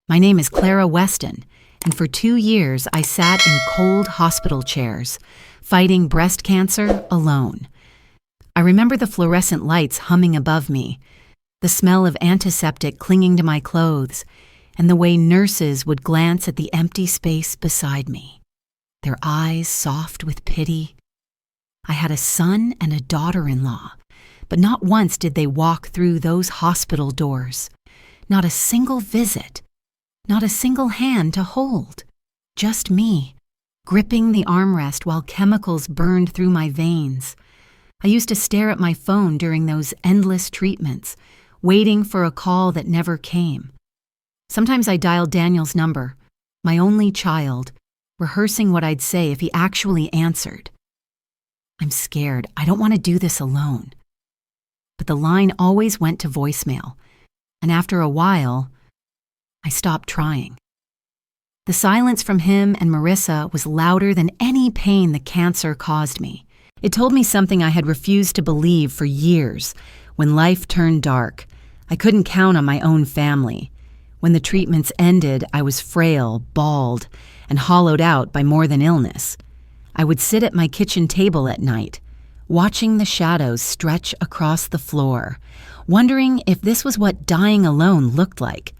My name is Clara Weston, and for 2 years I sat in cold hospital chairs, fighting breast cancer alone. I remember the fluorescent lights humming above me, the smell of antiseptic clinging to my clothes, and the way nurses would glance at the empty space beside me, their eyes soft with pity. I had a son and a daughter-in-law, but not once did they walk through those hospital doors. Not a single visit, not a single hand to hold. Just me, gripping the armrest while chemicals burned through my veins. I used to stare at my phone during those endless treatments, waiting for a call that never came. Sometimes I dialed Daniel's number, my only child, rehearsing what I'd say if he actually answered. I'm scared. I don't want to do this alone. But the line always went to voicemail, and after a while, I stopped trying. The silence from him and Marissa was louder than any pain the cancer caused me. It told me something I had refused to believe for years. When life turned dark, I couldn't count on my own family. When the treatments ended, I was frail, bald, and hollowed out by more than illness. I would sit at my kitchen table at night, watching the shadows stretch across the floor, wondering if this was what dying alone looked like.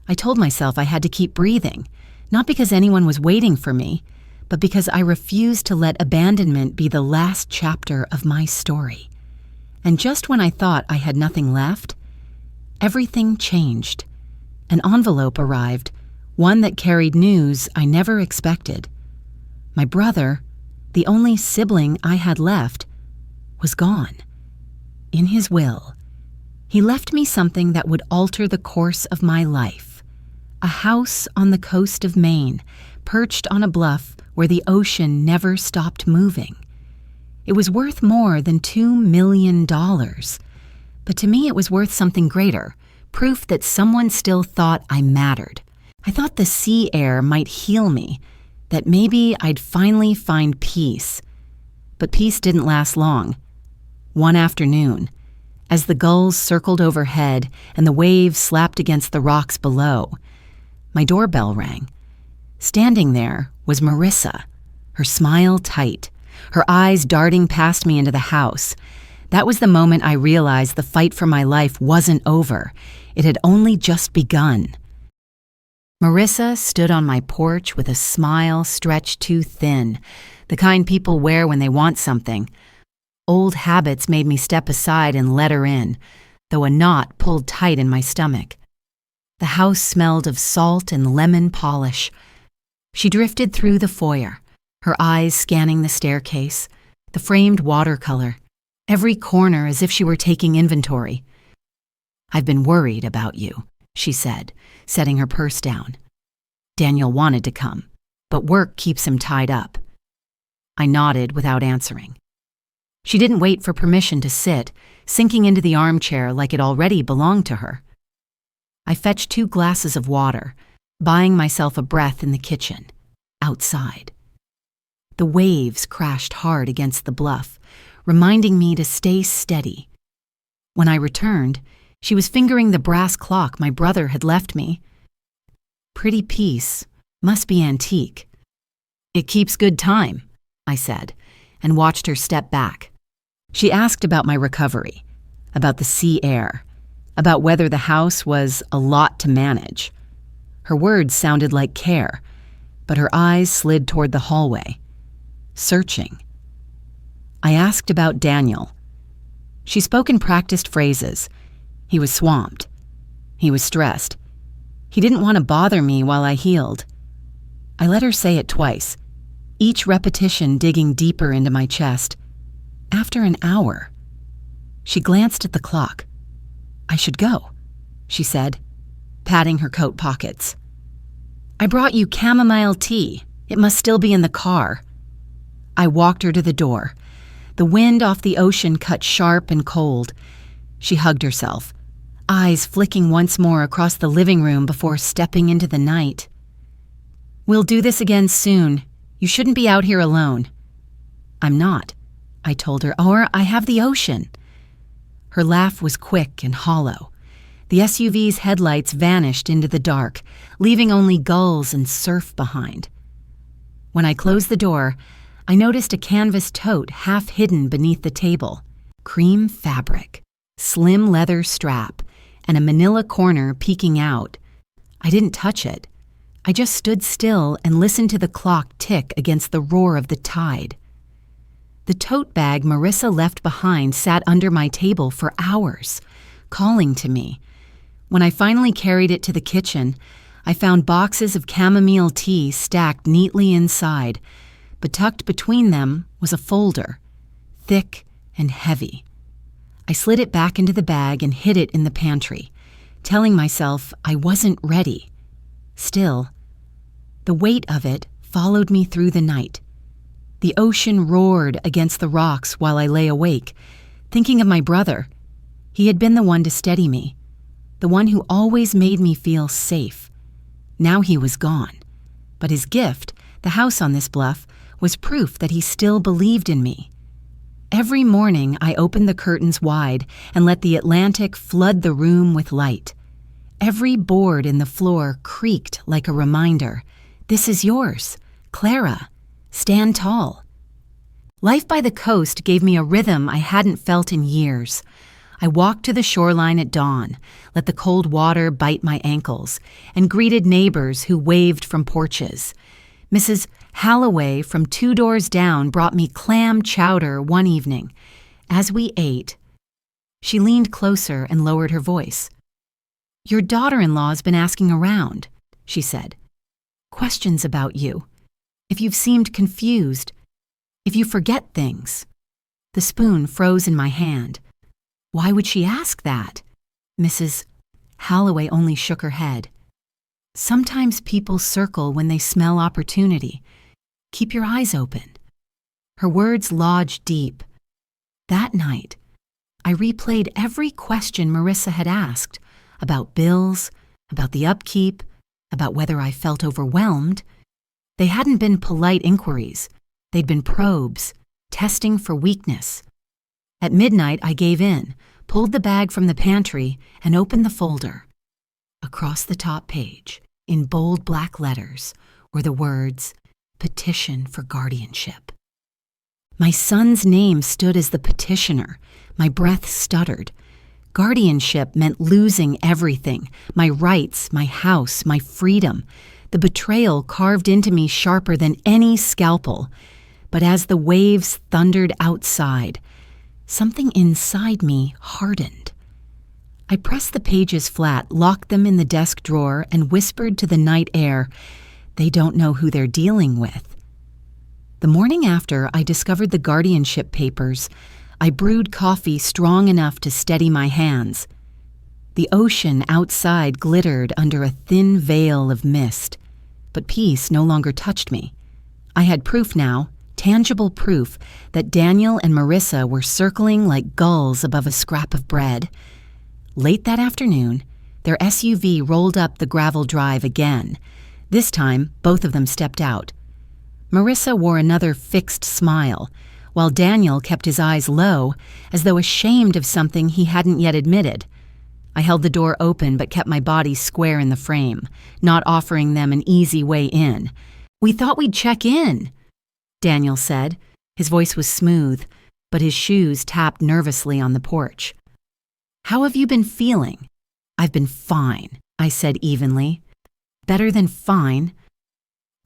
I told myself I had to keep breathing, not because anyone was waiting for me, but because I refused to let abandonment be the last chapter of my story. And just when I thought I had nothing left, everything changed. An envelope arrived, one that carried news I never expected. My brother, the only sibling I had left, was gone. In his will, he left me something that would alter the course of my life. A house on the coast of Maine, perched on a bluff where the ocean never stopped moving. It was worth more than $2 million. But to me it was worth something greater, proof that someone still thought I mattered. I thought the sea air might heal me, that maybe I'd finally find peace. But peace didn't last long. One afternoon, as the gulls circled overhead and the waves slapped against the rocks below, my doorbell rang. Standing there was Marissa, her smile tight, her eyes darting past me into the house. That was the moment I realized the fight for my life wasn't over. It had only just begun. Marissa stood on my porch with a smile stretched too thin, the kind people wear when they want something. Old habits made me step aside and let her in, though a knot pulled tight in my stomach. The house smelled of salt and lemon polish. She drifted through the foyer, her eyes scanning the staircase, the framed watercolor, every corner as if she were taking inventory. "I've been worried about you," she said, setting her purse down. "Daniel wanted to come, but work keeps him tied up." I nodded without answering. She didn't wait for permission to sit, sinking into the armchair like it already belonged to her. I fetched 2 glasses of water, buying myself a breath in the kitchen, outside. The waves crashed hard against the bluff, reminding me to stay steady. When I returned, she was fingering the brass clock my brother had left me. "Pretty piece, must be antique." "It keeps good time," I said, and watched her step back. She asked about my recovery, about the sea air, about whether the house was a lot to manage. Her words sounded like care, but her eyes slid toward the hallway, searching. I asked about Daniel. She spoke in practiced phrases. He was swamped. He was stressed. He didn't want to bother me while I healed. I let her say it twice, each repetition digging deeper into my chest. After an hour, she glanced at the clock. "I should go," she said, patting her coat pockets. "I brought you chamomile tea. It must still be in the car." I walked her to the door. The wind off the ocean cut sharp and cold. She hugged herself, eyes flicking once more across the living room before stepping into the night. "We'll do this again soon. You shouldn't be out here alone." "I'm not," I told her, "or I have the ocean." Her laugh was quick and hollow. The SUV's headlights vanished into the dark, leaving only gulls and surf behind. When I closed the door, I noticed a canvas tote half hidden beneath the table. Cream fabric, slim leather strap, and a manila corner peeking out. I didn't touch it. I just stood still and listened to the clock tick against the roar of the tide. The tote bag Marissa left behind sat under my table for hours, calling to me. When I finally carried it to the kitchen, I found boxes of chamomile tea stacked neatly inside, but tucked between them was a folder, thick and heavy. I slid it back into the bag and hid it in the pantry, telling myself I wasn't ready. Still, the weight of it followed me through the night. The ocean roared against the rocks while I lay awake, thinking of my brother. He had been the one to steady me, the one who always made me feel safe. Now he was gone, but his gift, the house on this bluff, was proof that he still believed in me. Every morning I opened the curtains wide and let the Atlantic flood the room with light. Every board in the floor creaked like a reminder. This is yours, Clara. Stand tall. Life by the coast gave me a rhythm I hadn't felt in years. I walked to the shoreline at dawn, let the cold water bite my ankles, and greeted neighbors who waved from porches. Mrs. Halloway from 2 doors down brought me clam chowder one evening. As we ate, she leaned closer and lowered her voice. "Your daughter-in-law's been asking around," she said. "Questions about you. If you've seemed confused. If you forget things." The spoon froze in my hand. Why would she ask that? Mrs. Halloway only shook her head. "Sometimes people circle when they smell opportunity. Keep your eyes open." Her words lodged deep. That night, I replayed every question Marissa had asked, about bills, about the upkeep, about whether I felt overwhelmed. They hadn't been polite inquiries. They'd been probes, testing for weakness. At midnight, I gave in, pulled the bag from the pantry, and opened the folder. Across the top page, in bold black letters, were the words, "Petition for Guardianship." My son's name stood as the petitioner. My breath stuttered. Guardianship meant losing everything, my rights, my house, my freedom. The betrayal carved into me sharper than any scalpel. But as the waves thundered outside, something inside me hardened. I pressed the pages flat, locked them in the desk drawer, and whispered to the night air, "They don't know who they're dealing with." The morning after I discovered the guardianship papers, I brewed coffee strong enough to steady my hands. The ocean outside glittered under a thin veil of mist, but peace no longer touched me. I had proof now, tangible proof, that Daniel and Marissa were circling like gulls above a scrap of bread. Late that afternoon, their SUV rolled up the gravel drive again. This time, both of them stepped out. Marissa wore another fixed smile, while Daniel kept his eyes low, as though ashamed of something he hadn't yet admitted. I held the door open but kept my body square in the frame, not offering them an easy way in. "We thought we'd check in," Daniel said. His voice was smooth, but his shoes tapped nervously on the porch. "How have you been feeling?" "I've been fine," I said evenly. "Better than fine."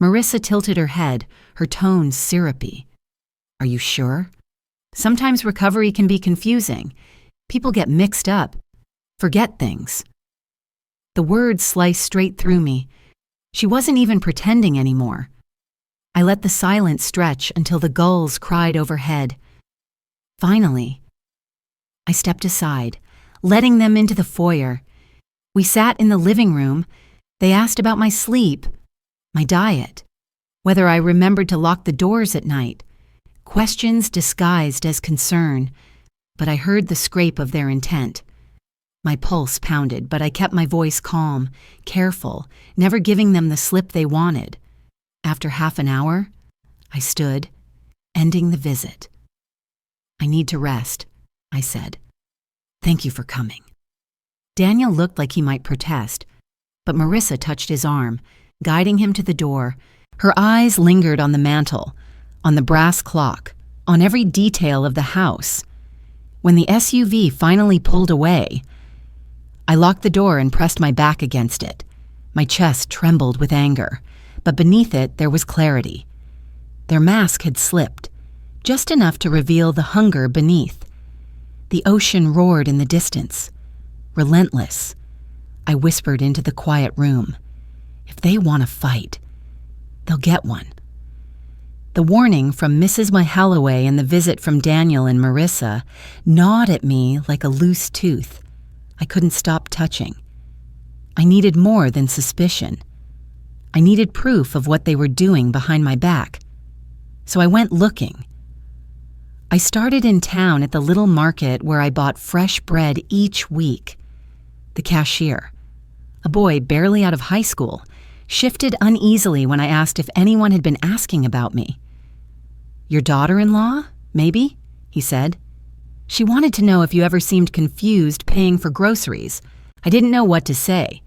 Marissa tilted her head, her tone syrupy. "Are you sure? Sometimes recovery can be confusing. People get mixed up, forget things." The words sliced straight through me. She wasn't even pretending anymore. I let the silence stretch until the gulls cried overhead. Finally, I stepped aside, letting them into the foyer. We sat in the living room. They asked about my sleep, my diet, whether I remembered to lock the doors at night. Questions disguised as concern, but I heard the scrape of their intent. My pulse pounded, but I kept my voice calm, careful, never giving them the slip they wanted. After half an hour, I stood, ending the visit. "I need to rest," I said. "Thank you for coming." Daniel looked like he might protest, but Marissa touched his arm, guiding him to the door. Her eyes lingered on the mantel, on the brass clock, on every detail of the house. When the SUV finally pulled away, I locked the door and pressed my back against it. My chest trembled with anger, but beneath it there was clarity. Their mask had slipped, just enough to reveal the hunger beneath. The ocean roared in the distance, relentless. I whispered into the quiet room, "If they want to fight, they'll get one." The warning from Mrs. Mahalloway and the visit from Daniel and Marissa gnawed at me like a loose tooth. I couldn't stop touching. I needed more than suspicion. I needed proof of what they were doing behind my back. So I went looking. I started in town at the little market where I bought fresh bread each week. The cashier, a boy barely out of high school, shifted uneasily when I asked if anyone had been asking about me. "Your daughter-in-law, maybe?" he said. "She wanted to know if you ever seemed confused paying for groceries." I didn't know what to say,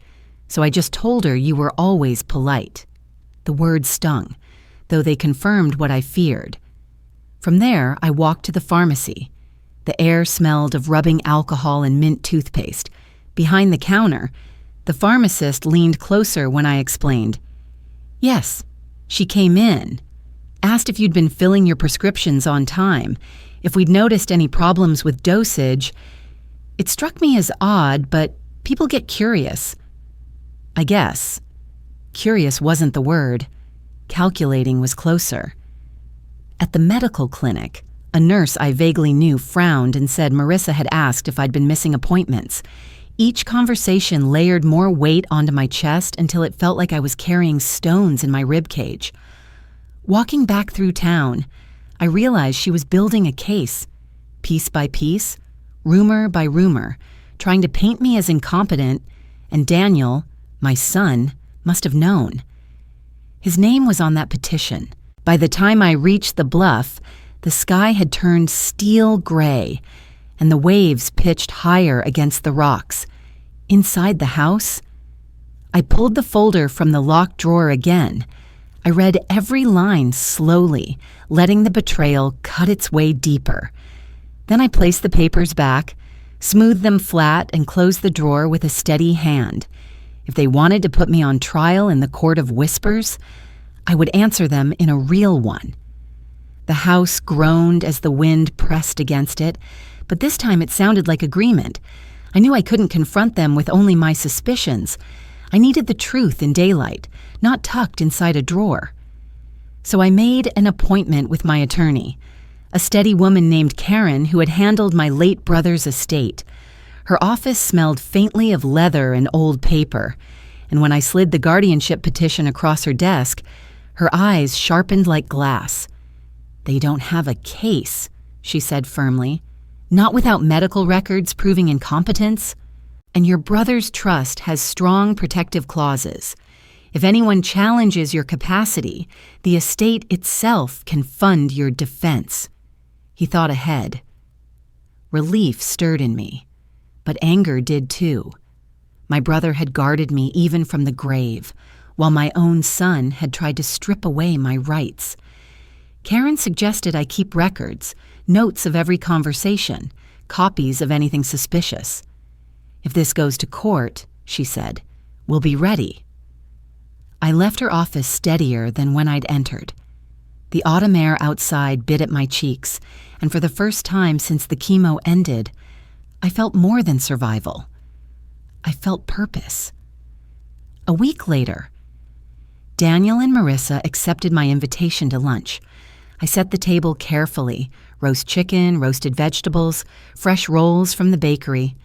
so I just told her you were always polite. The words stung, though they confirmed what I feared. From there, I walked to the pharmacy. The air smelled of rubbing alcohol and mint toothpaste. Behind the counter, the pharmacist leaned closer when I explained. "Yes, she came in, asked if you'd been filling your prescriptions on time, if we'd noticed any problems with dosage. It struck me as odd, but people get curious. I guess. Curious wasn't the word. Calculating was closer." At the medical clinic, a nurse I vaguely knew frowned and said Marissa had asked if I'd been missing appointments. Each conversation layered more weight onto my chest until it felt like I was carrying stones in my ribcage. Walking back through town, I realized she was building a case, piece by piece, rumor by rumor, trying to paint me as incompetent, and Daniel, my son, must have known. His name was on that petition. By the time I reached the bluff, the sky had turned steel gray, and the waves pitched higher against the rocks. Inside the house, I pulled the folder from the locked drawer again. I read every line slowly, letting the betrayal cut its way deeper. Then I placed the papers back, smoothed them flat, and closed the drawer with a steady hand. If they wanted to put me on trial in the court of whispers, I would answer them in a real one. The house groaned as the wind pressed against it, but this time it sounded like agreement. I knew I couldn't confront them with only my suspicions. I needed the truth in daylight, not tucked inside a drawer. So I made an appointment with my attorney, a steady woman named Karen who had handled my late brother's estate. Her office smelled faintly of leather and old paper, and when I slid the guardianship petition across her desk, her eyes sharpened like glass. "They don't have a case," she said firmly. "Not without medical records proving incompetence. And your brother's trust has strong protective clauses. If anyone challenges your capacity, the estate itself can fund your defense." He thought ahead. Relief stirred in me, but anger did too. My brother had guarded me even from the grave, while my own son had tried to strip away my rights. Karen suggested I keep records, notes of every conversation, copies of anything suspicious. "If this goes to court," she said, "we'll be ready." I left her office steadier than when I'd entered. The autumn air outside bit at my cheeks, and for the first time since the chemo ended, I felt more than survival. I felt purpose. A week later, Daniel and Marissa accepted my invitation to lunch. I set the table carefully, roast chicken, roasted vegetables, fresh rolls from the bakery.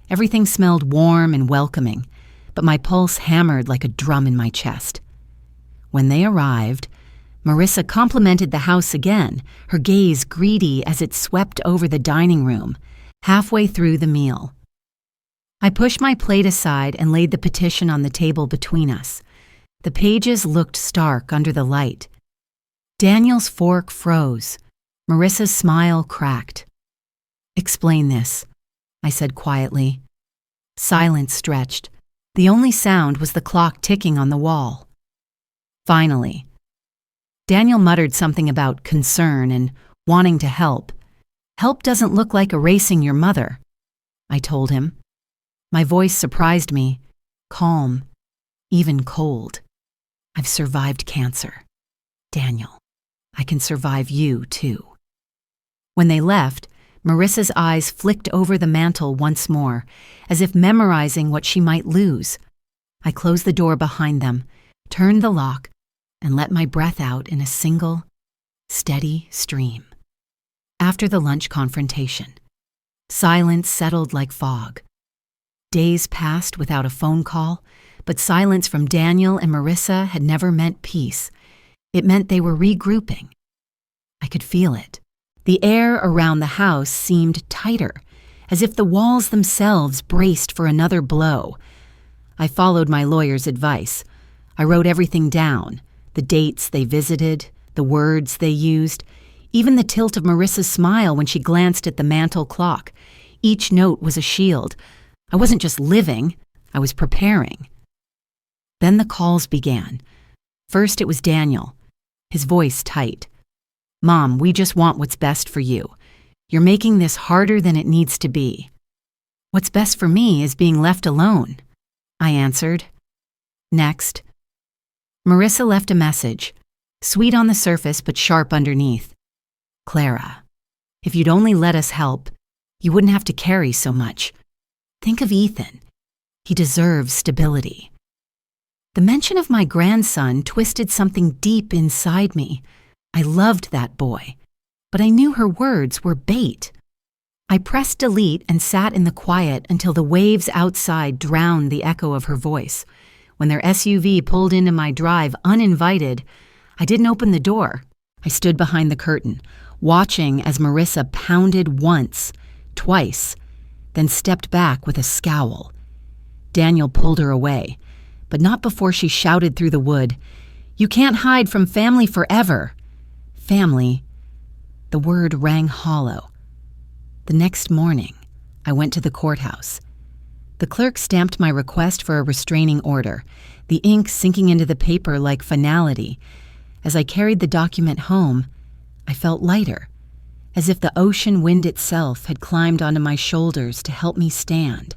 Everything smelled warm and welcoming, but my pulse hammered like a drum in my chest. When they arrived, Marissa complimented the house again, her gaze greedy as it swept over the dining room, halfway through the meal. I pushed my plate aside and laid the petition on the table between us. The pages looked stark under the light. Daniel's fork froze. Marissa's smile cracked. "Explain this," I said quietly. Silence stretched. The only sound was the clock ticking on the wall. Finally, Daniel muttered something about concern and wanting to help. Help doesn't look like erasing your mother, I told him. My voice surprised me, calm, even cold. I've survived cancer. Daniel, I can survive you too. When they left, Marissa's eyes flicked over the mantel once more, as if memorizing what she might lose. I closed the door behind them, turned the lock, and let my breath out in a single, steady stream. After the lunch confrontation, silence settled like fog. Days passed without a phone call, but silence from Daniel and Marissa had never meant peace. It meant they were regrouping. I could feel it. The air around the house seemed tighter, as if the walls themselves braced for another blow. I followed my lawyer's advice. I wrote everything down, the dates they visited, the words they used, even the tilt of Marissa's smile when she glanced at the mantel clock. Each note was a shield. I wasn't just living, I was preparing. Then the calls began. First it was Daniel, his voice tight. Mom, we just want what's best for you. You're making this harder than it needs to be. What's best for me is being left alone, I answered. Next. Marissa left a message, sweet on the surface but sharp underneath. Clara, if you'd only let us help, you wouldn't have to carry so much. Think of Ethan. He deserves stability. The mention of my grandson twisted something deep inside me. I loved that boy, but I knew her words were bait. I pressed delete and sat in the quiet until the waves outside drowned the echo of her voice. When their SUV pulled into my drive uninvited, I didn't open the door. I stood behind the curtain, watching as Marissa pounded once, twice, then stepped back with a scowl. Daniel pulled her away, but not before she shouted through the wood, "You can't hide from family forever." Family. The word rang hollow. The next morning, I went to the courthouse. The clerk stamped my request for a restraining order, the ink sinking into the paper like finality. As I carried the document home, I felt lighter, as if the ocean wind itself had climbed onto my shoulders to help me stand.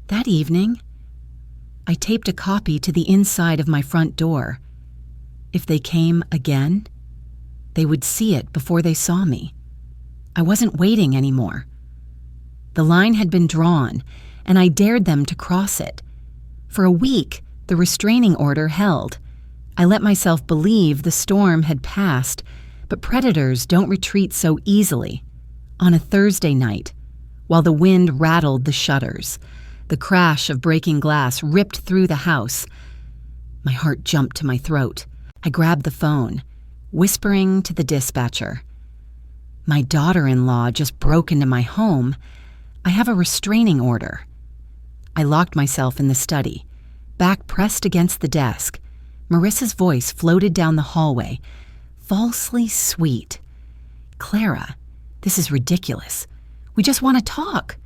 That evening, I taped a copy to the inside of my front door. If they came again, they would see it before they saw me. I wasn't waiting anymore. The line had been drawn, and I dared them to cross it. For a week, the restraining order held. I let myself believe the storm had passed, but predators don't retreat so easily. On a Thursday night, while the wind rattled the shutters, the crash of breaking glass ripped through the house. My heart jumped to my throat. I grabbed the phone, whispering to the dispatcher. My daughter-in-law just broke into my home. I have a restraining order. I locked myself in the study, back pressed against the desk. Marissa's voice floated down the hallway, falsely sweet. Clara, this is ridiculous. We just want to talk.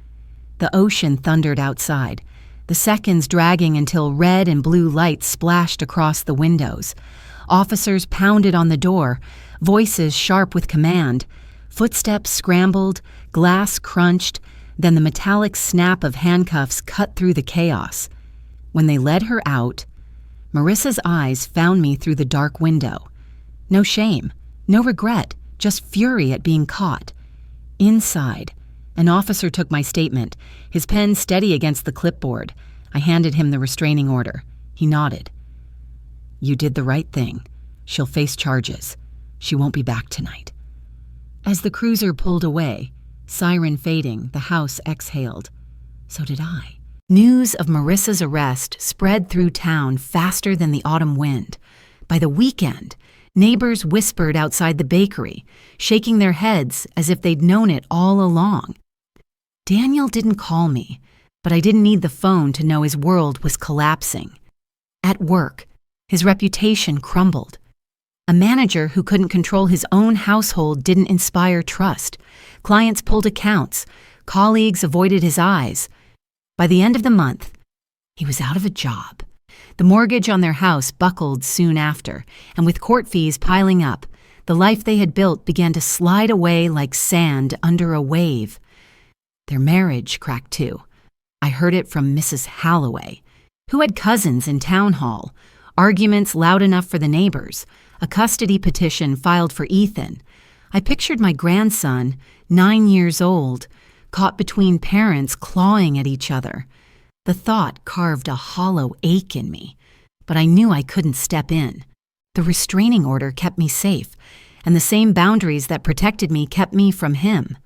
The ocean thundered outside, the seconds dragging until red and blue lights splashed across the windows. Officers pounded on the door, voices sharp with command. Footsteps scrambled, glass crunched, then the metallic snap of handcuffs cut through the chaos. When they led her out, Marissa's eyes found me through the dark window. No shame, no regret, just fury at being caught. Inside, an officer took my statement, his pen steady against the clipboard. I handed him the restraining order. He nodded. You did the right thing. She'll face charges. She won't be back tonight. As the cruiser pulled away, siren fading, the house exhaled. So did I. News of Marissa's arrest spread through town faster than the autumn wind. By the weekend, neighbors whispered outside the bakery, shaking their heads as if they'd known it all along. Daniel didn't call me, but I didn't need the phone to know his world was collapsing. At work, his reputation crumbled. A manager who couldn't control his own household didn't inspire trust. Clients pulled accounts. Colleagues avoided his eyes. By the end of the month, he was out of a job. The mortgage on their house buckled soon after, and with court fees piling up, the life they had built began to slide away like sand under a wave. Their marriage cracked too. I heard it from Mrs. Halloway, who had cousins in town hall, arguments loud enough for the neighbors, a custody petition filed for Ethan. I pictured my grandson, 9 years old, caught between parents clawing at each other. The thought carved a hollow ache in me, but I knew I couldn't step in. The restraining order kept me safe, and the same boundaries that protected me kept me from him.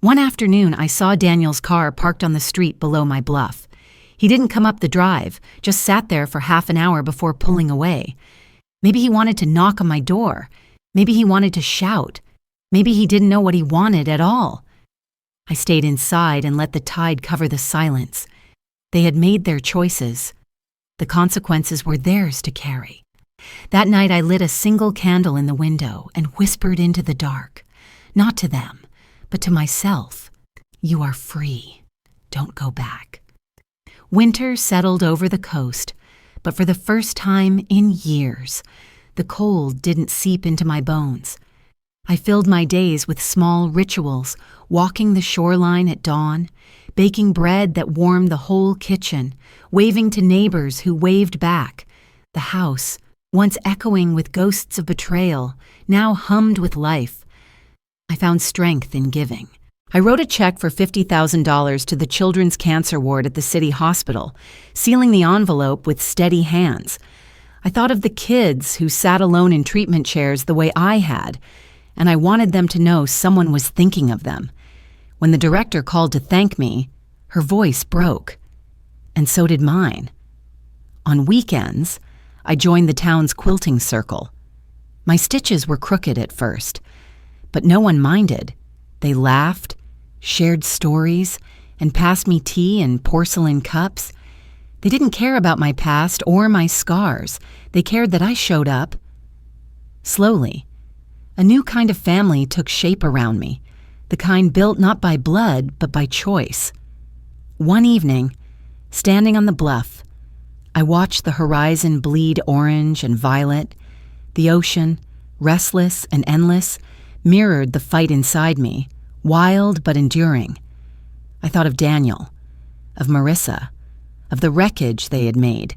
One afternoon, I saw Daniel's car parked on the street below my bluff. He didn't come up the drive, just sat there for half an hour before pulling away. Maybe he wanted to knock on my door. Maybe he wanted to shout. Maybe he didn't know what he wanted at all. I stayed inside and let the tide cover the silence. They had made their choices. The consequences were theirs to carry. That night I lit a single candle in the window and whispered into the dark, not to them, but to myself. You are free. Don't go back. Winter settled over the coast, but for the first time in years, the cold didn't seep into my bones. I filled my days with small rituals, walking the shoreline at dawn, baking bread that warmed the whole kitchen, waving to neighbors who waved back. The house, once echoing with ghosts of betrayal, now hummed with life. I found strength in giving. I wrote a check for $50,000 to the Children's Cancer Ward at the city hospital, sealing the envelope with steady hands. I thought of the kids who sat alone in treatment chairs the way I had, and I wanted them to know someone was thinking of them. When the director called to thank me, her voice broke, and so did mine. On weekends, I joined the town's quilting circle. My stitches were crooked at first, but no one minded. They laughed, shared stories, and passed me tea in porcelain cups. They didn't care about my past or my scars. They cared that I showed up. Slowly, a new kind of family took shape around me, the kind built not by blood, but by choice. One evening, standing on the bluff, I watched the horizon bleed orange and violet. The ocean, restless and endless, mirrored the fight inside me, wild but enduring. I thought of Daniel, of Marissa, of the wreckage they had made.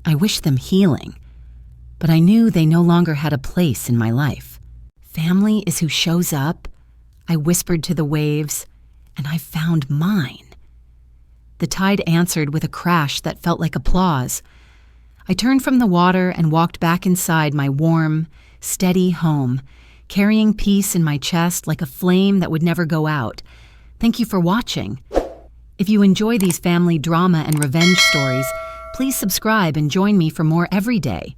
I wished them healing, but I knew they no longer had a place in my life. Family is who shows up, I whispered to the waves, and I found mine. The tide answered with a crash that felt like applause. I turned from the water and walked back inside my warm, steady home, carrying peace in my chest like a flame that would never go out. Thank you for watching. If you enjoy these family drama and revenge stories, please subscribe and join me for more every day.